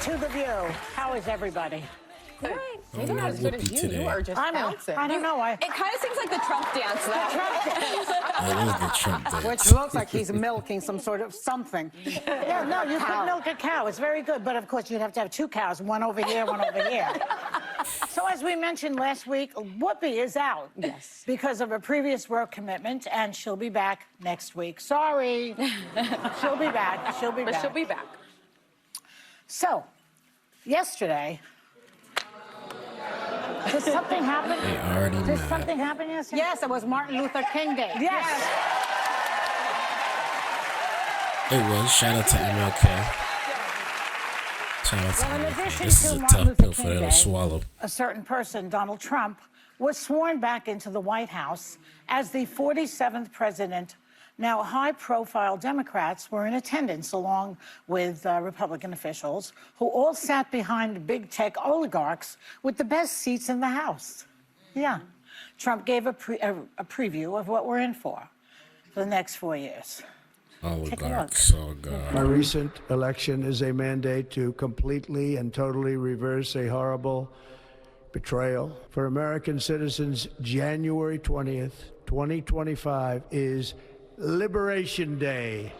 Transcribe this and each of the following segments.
to The View. How is everybody? Great. Maybe not as good as you. You are just bouncing. I don't know. It kind of seems like the Trump dance, though. That is the Trump dance. Which looks like he's milking some sort of something. Yeah, no, you could milk a cow. It's very good. But, of course, you'd have to have two cows, one over here, one over here. So, as we mentioned last week, Whoopi is out. Yes. Because of a previous work commitment, and she'll be back next week. Sorry. She'll be back. She'll be back. But she'll be back. So, yesterday... Did something happen? They already Did mad. something happen yesterday? Yes, it was Martin Luther King Day. Yes. It was. Shout out to MLK. Shout out to Well, in MLK. addition This to is a Martin tough Luther pill for King them Day, to swallow. a certain person, Donald Trump, was sworn back into the White House as the 47th president. Now, high-profile Democrats were in attendance along with Republican officials who all sat behind big tech oligarchs with the best seats in the House. Yeah. Trump gave a preview of what we're in for the next 4 years. Oligarchs, oh God. My recent election is a mandate to completely and totally reverse a horrible betrayal. For American citizens, January 20th, 2025 is Liberation Day.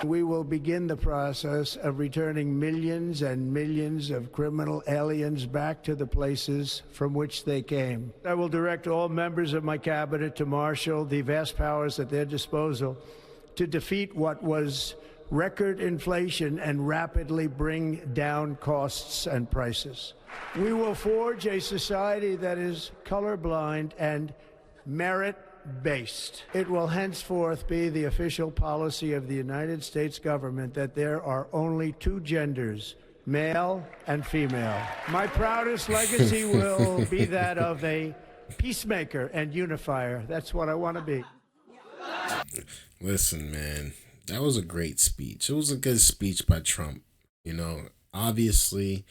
We will begin the process of returning millions and millions of criminal aliens back to the places from which they came. I will direct all members of my cabinet to marshal the vast powers at their disposal to defeat what was record inflation and rapidly bring down costs and prices. We will forge a society that is colorblind and merit-based. It will henceforth be the official policy of the United States government that there are only two genders, male and female. My proudest legacy will be that of a peacemaker and unifier. That's what I want to be. Listen, man, that was a great speech. It was a good speech by Trump. You know, obviously,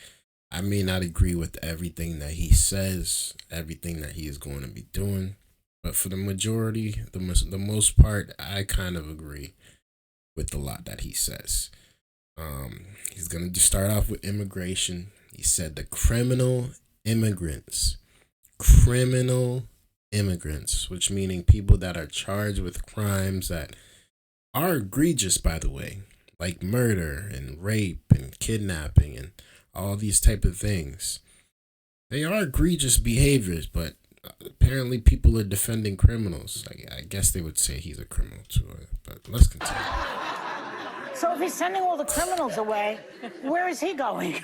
I may not agree with everything that he says, everything that he is going to be doing. But for the majority, the most part, I kind of agree with a lot that he says. He's going to start off with immigration. He said the criminal immigrants, which meaning people that are charged with crimes that are egregious, by the way, like murder and rape and kidnapping and all these type of things. They are egregious behaviors, but apparently people are defending criminals. I guess they would say he's a criminal too, but let's continue. So if he's sending all the criminals away, where is he going?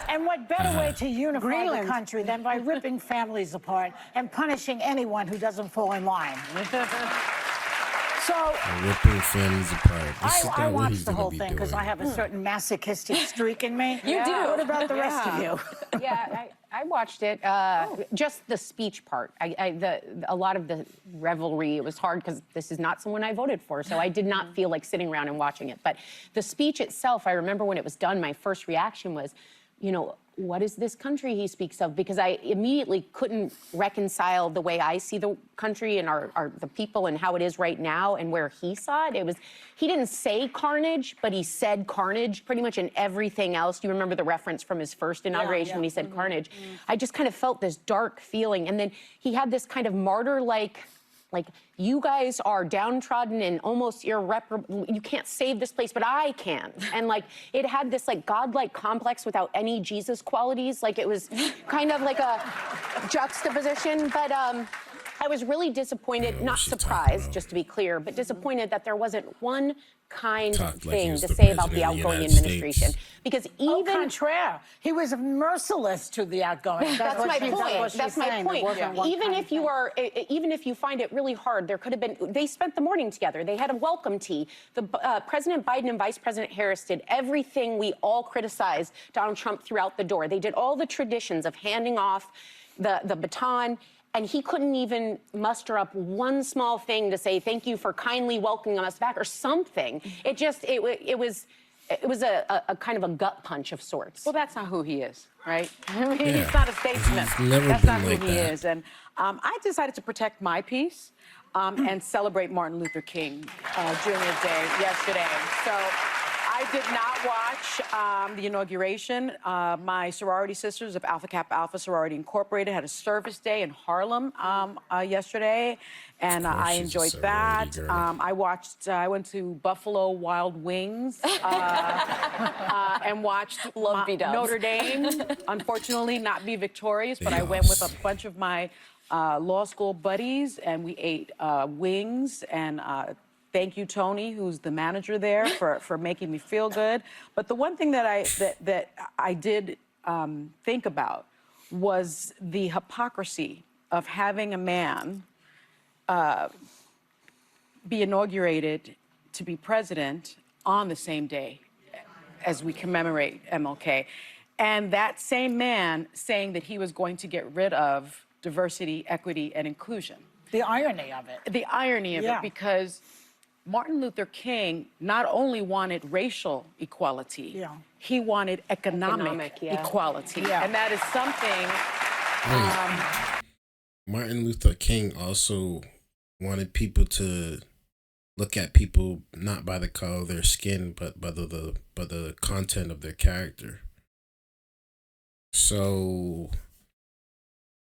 And what better way to unify the country than by ripping families apart and punishing anyone who doesn't fall in line? So ripping families apart. I watched the whole thing because I have a certain masochistic streak in me. You do. What about the rest of you? Yeah, I watched it. Just the speech part. A lot of the revelry. It was hard because this is not someone I voted for, so I did not feel like sitting around and watching it. But the speech itself, I remember when it was done, my first reaction was, you know, what is this country he speaks of? Because I immediately couldn't reconcile the way I see the country and the people and how it is right now and where he saw it. He didn't say carnage, but he said carnage pretty much in everything else. Do you remember the reference from his first inauguration when he said carnage? I just kind of felt this dark feeling. And then he had this kind of martyr-like, you guys are downtrodden and almost irreparable. You can't save this place, but I can. And it had this godlike complex without any Jesus qualities. It was kind of like a juxtaposition. But I was really disappointed, not surprised, just to be clear, but disappointed that there wasn't one kind thing to say about the outgoing administration. Because even... Au contraire, he was merciless to the outgoing. That's my point. That's my point. Even if you find it really hard, there could have been... They spent the morning together. They had a welcome tea. President Biden and Vice President Harris did everything we all criticized Donald Trump throughout the door. They did all the traditions of handing off the baton. And he couldn't even muster up one small thing to say, thank you for kindly welcoming us back or something. It was a kind of a gut punch of sorts. Well, that's not who he is, right? I mean, Yeah. he's not a statesman. That's not who he is. And I decided to protect my peace and celebrate Martin Luther King Jr. Day yesterday. So I did not watch the inauguration. My sorority sisters of Alpha Kappa Alpha Sorority Incorporated had a service day in Harlem yesterday, and I enjoyed that. I went to Buffalo Wild Wings and watched Notre Dame, unfortunately not be victorious, but I went with a bunch of my law school buddies, and we ate wings, and thank you, Tony, who's the manager there, for making me feel good. But the one thing that I did think about was the hypocrisy of having a man be inaugurated to be president on the same day as we commemorate MLK. And that same man saying that he was going to get rid of diversity, equity, and inclusion. The irony of it. The irony of it, because Martin Luther King not only wanted racial equality, he wanted economic equality. And that is something... Martin Luther King also wanted people to look at people not by the color of their skin, but by the content of their character. So,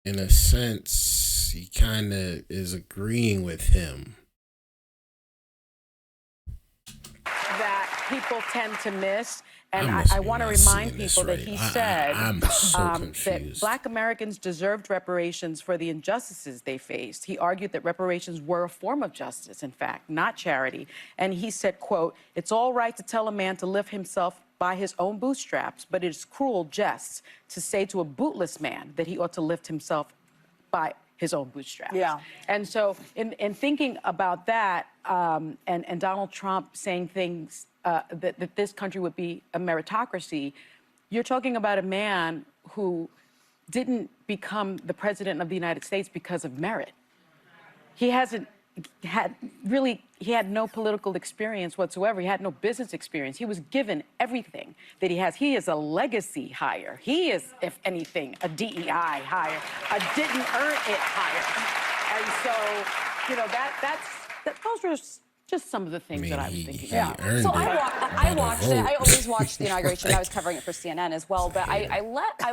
in a sense, he kind of is agreeing with him. That people tend to miss. And I want to remind people that he said that Black Americans deserved reparations for the injustices they faced. He argued that reparations were a form of justice, in fact, not charity. And he said, quote, "It's all right to tell a man to lift himself by his own bootstraps, but it is cruel jest to say to a bootless man that he ought to lift himself by his own bootstraps." And so in thinking about that, and Donald Trump saying things that this country would be a meritocracy, you're talking about a man who didn't become the president of the United States because of merit. He hasn't had he had no political experience whatsoever. He had no business experience. He was given everything that he has. He is a legacy hire. He is, if anything, a DEI hire, a didn't earn it hire. And so, you know, those were just some of the things that I was thinking about. So I watched it. I always watched the inauguration. I was covering it for CNN as well. But I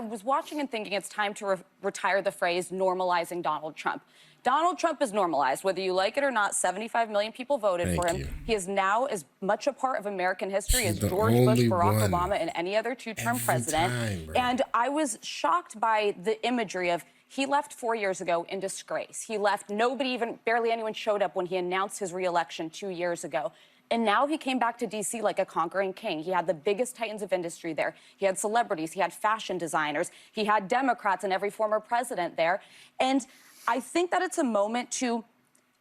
was watching and thinking it's time to retire the phrase normalizing Donald Trump. Donald Trump is normalized, whether you like it or not. 75 million people voted for him. He is now as much a part of American history as George Bush, Barack Obama, and any other two-term president. And I was shocked by the imagery of he left 4 years ago in disgrace. He left, barely anyone showed up when he announced his re-election 2 years ago. And now he came back to D.C. like a conquering king. He had the biggest titans of industry there. He had celebrities. He had fashion designers. He had Democrats and every former president there. And I think that it's a moment to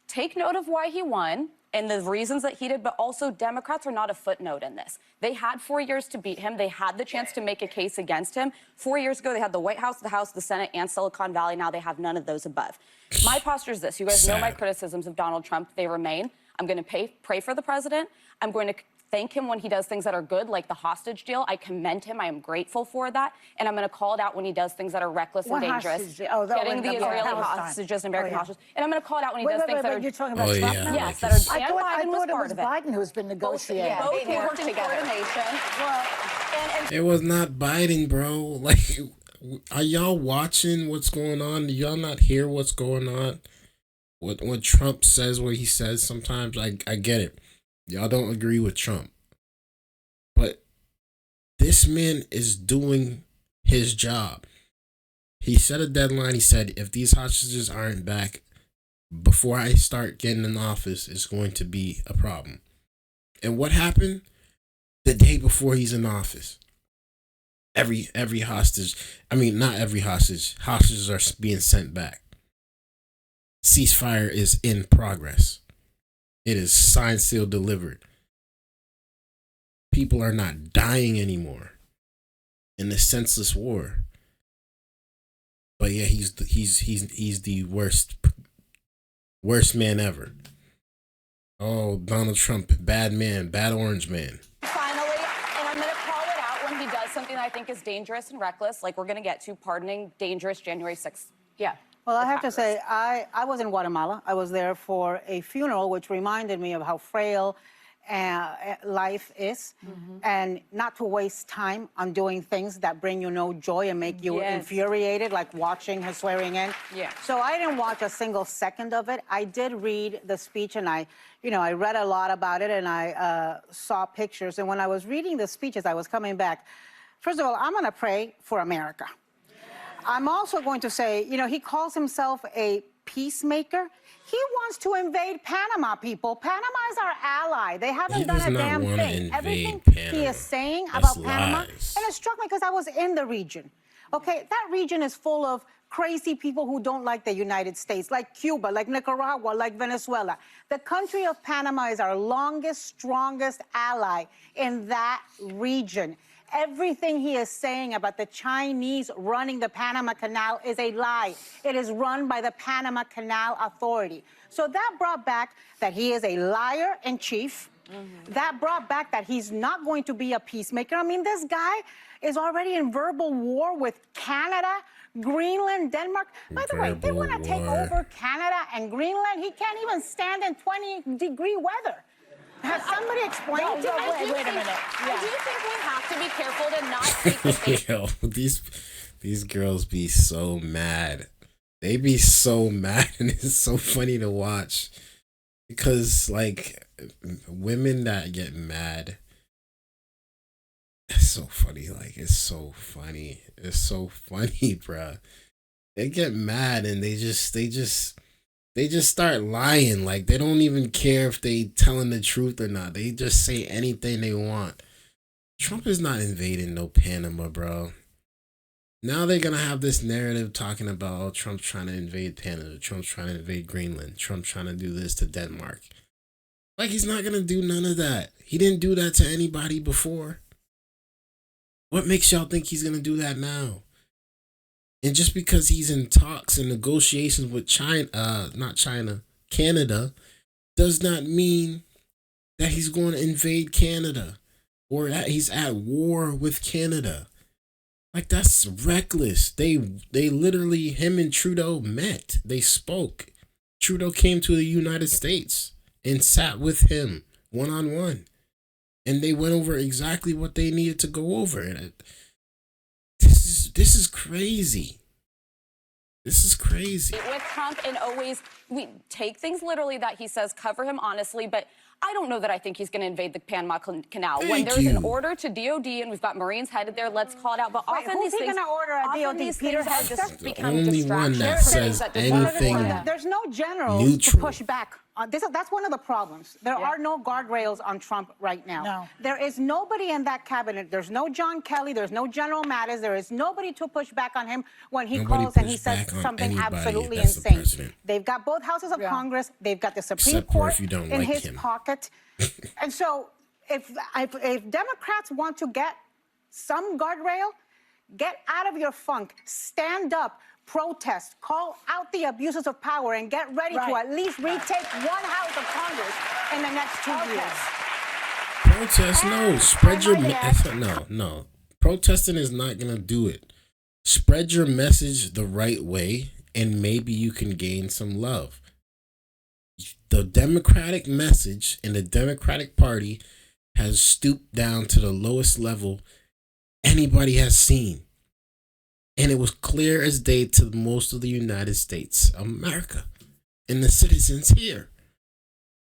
take note of why he won and the reasons that he did, but also Democrats are not a footnote in this. They had 4 years to beat him. They had the chance to make a case against him. 4 years ago, they had the White House, the House, the Senate, and Silicon Valley. Now they have none of those above. My posture is this. You guys know my criticisms of Donald Trump. They remain. I'm going to pray for the president. I'm going to thank him when he does things that are good, like the hostage deal. I commend him. I am grateful for that. And I'm going to call it out when he does things that are reckless and dangerous. Getting the Israeli hostages and American hostages. And I'm going to call it out when he does things that are... You're talking about Trump now? Yes, that are... I thought it was Biden who's been negotiating. Both worked in coordination. It was not Biden, bro. Like, are y'all watching what's going on? Do y'all not hear what's going on? When Trump says what he says sometimes, I get it. Y'all don't agree with Trump. But this man is doing his job. He set a deadline. He said, if these hostages aren't back before I start getting in office, it's going to be a problem. And what happened? The day before he's in office, every hostage, not every hostage, hostages are being sent back. Ceasefire is in progress. It is signed, sealed, delivered. People are not dying anymore in this senseless war. But yeah, he's the worst man ever. Oh, Donald Trump, bad man, bad orange man. Finally, and I'm going to call it out when he does something that I think is dangerous and reckless, like we're going to get to pardoning dangerous January 6th. Yeah. Well, I have to say, I was in Guatemala. I was there for a funeral, which reminded me of how frail life is, and not to waste time on doing things that bring you no joy and make you infuriated, like watching her swearing in. Yeah. So I didn't watch a single second of it. I did read the speech, and I read a lot about it, and I saw pictures. And when I was reading the speech as I was coming back, first of all, I'm going to pray for America. I'm also going to say, he calls himself a peacemaker. He wants to invade Panama, people. Panama is our ally. They haven't done a damn thing. Everything he is saying about Panama, and it struck me because I was in the region. Okay, that region is full of crazy people who don't like the United States, like Cuba, like Nicaragua, like Venezuela. The country of Panama is our longest, strongest ally in that region. Everything he is saying about the Chinese running the Panama Canal is a lie. It is run by the Panama Canal Authority. So that brought back that he is a liar in chief. That brought back that he's not going to be a peacemaker. I mean, this guy is already in verbal war with Canada, Greenland, Denmark. By the way, they want to take over Canada and Greenland. He can't even stand in 20-degree weather. Has somebody explained to me? Wait a minute. I do think we have to be careful to not take the Yo, these girls be so mad. They be so mad, and it's so funny to watch. Because, like, women that get mad, it's so funny. Like, it's so funny. It's so funny, bruh. They get mad, and they just start lying. Like, they don't even care if they telling the truth or not. They just say anything they want. Trump is not invading no Panama, bro. Now they're going to have this narrative talking about, oh, Trump's trying to invade Canada. Trump's trying to invade Greenland. Trump's trying to do this to Denmark. Like, he's not going to do none of that. He didn't do that to anybody before. What makes y'all think he's going to do that now? And just because he's in talks and negotiations with Canada, does not mean that he's going to invade Canada or that he's at war with Canada. Like, that's reckless. They literally, him and Trudeau met. They spoke. Trudeau came to the United States and sat with him one-on-one. And they went over exactly what they needed to go over. And this is crazy. This is crazy. With Trump, and always, we take things literally that he says, cover him honestly, but I don't know that I think he's going to invade the Panama Canal. When there's an order to DOD and we've got Marines headed there, let's call it out. But often who's he going to order at DOD? Peter just the become only one that says anything There's no generals neutral to push back. That's one of the problems. There are no guardrails on Trump right now. No. There is nobody in that cabinet. There's no John Kelly. There's no General Mattis. There is nobody to push back on him when he calls and he says something absolutely insane. They've got both houses of Congress. They've got the Supreme Court in his pocket. And so if Democrats want to get some guardrail, get out of your funk, stand up, protest, call out the abuses of power, and get ready to at least retake one house of Congress in the next 2 years. Protest, no. Spread your no. Protesting is not gonna do it. Spread your message the right way, and maybe you can gain some love. The Democratic message and the Democratic Party has stooped down to the lowest level anybody has seen. And it was clear as day to most of the United States, America, and the citizens here.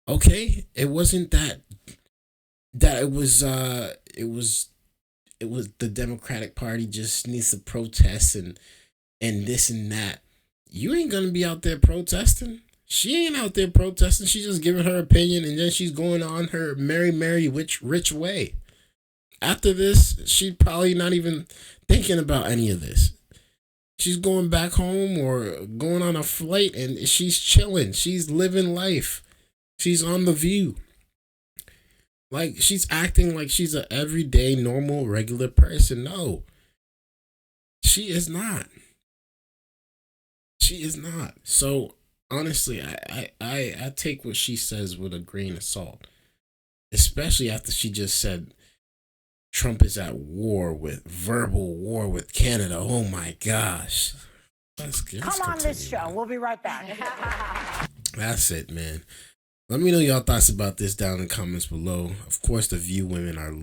Okay? It wasn't that it was the Democratic Party just needs to protest and this and that. You ain't gonna be out there protesting. She ain't out there protesting. She's just giving her opinion, and then she's going on her merry rich way. After this, she's probably not even thinking about any of this. She's going back home or going on a flight, and she's chilling. She's living life. She's on The View. Like, she's acting like she's an everyday, normal, regular person. No, she is not. She is not. So, honestly, I take what she says with a grain of salt. Especially after she just said Trump is at verbal war with Canada. Oh my gosh. Come on this show. We'll be right back. That's it, man. Let me know y'all thoughts about this down in the comments below. Of course, the View women are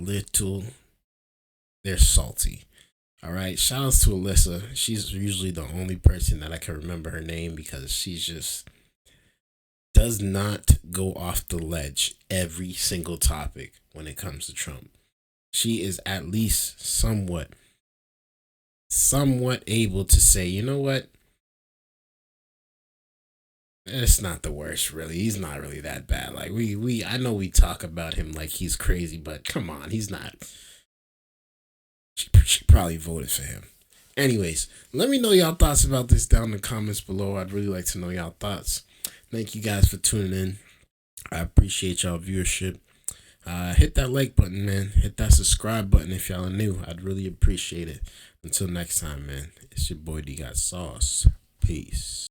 they're salty. All right. Shout outs to Alyssa. She's usually the only person that I can remember her name because she's just does not go off the ledge every single topic when it comes to Trump. She is at least somewhat able to say, you know what? It's not the worst, really. He's not really that bad. Like I know we talk about him like he's crazy, but come on, he's not. She probably voted for him. Anyways, let me know y'all thoughts about this down in the comments below. I'd really like to know y'all thoughts. Thank you guys for tuning in. I appreciate y'all viewership. Hit that like button, man. Hit that subscribe button if y'all are new. I'd really appreciate it. Until next time, man. It's your boy Dgotsauce. Peace.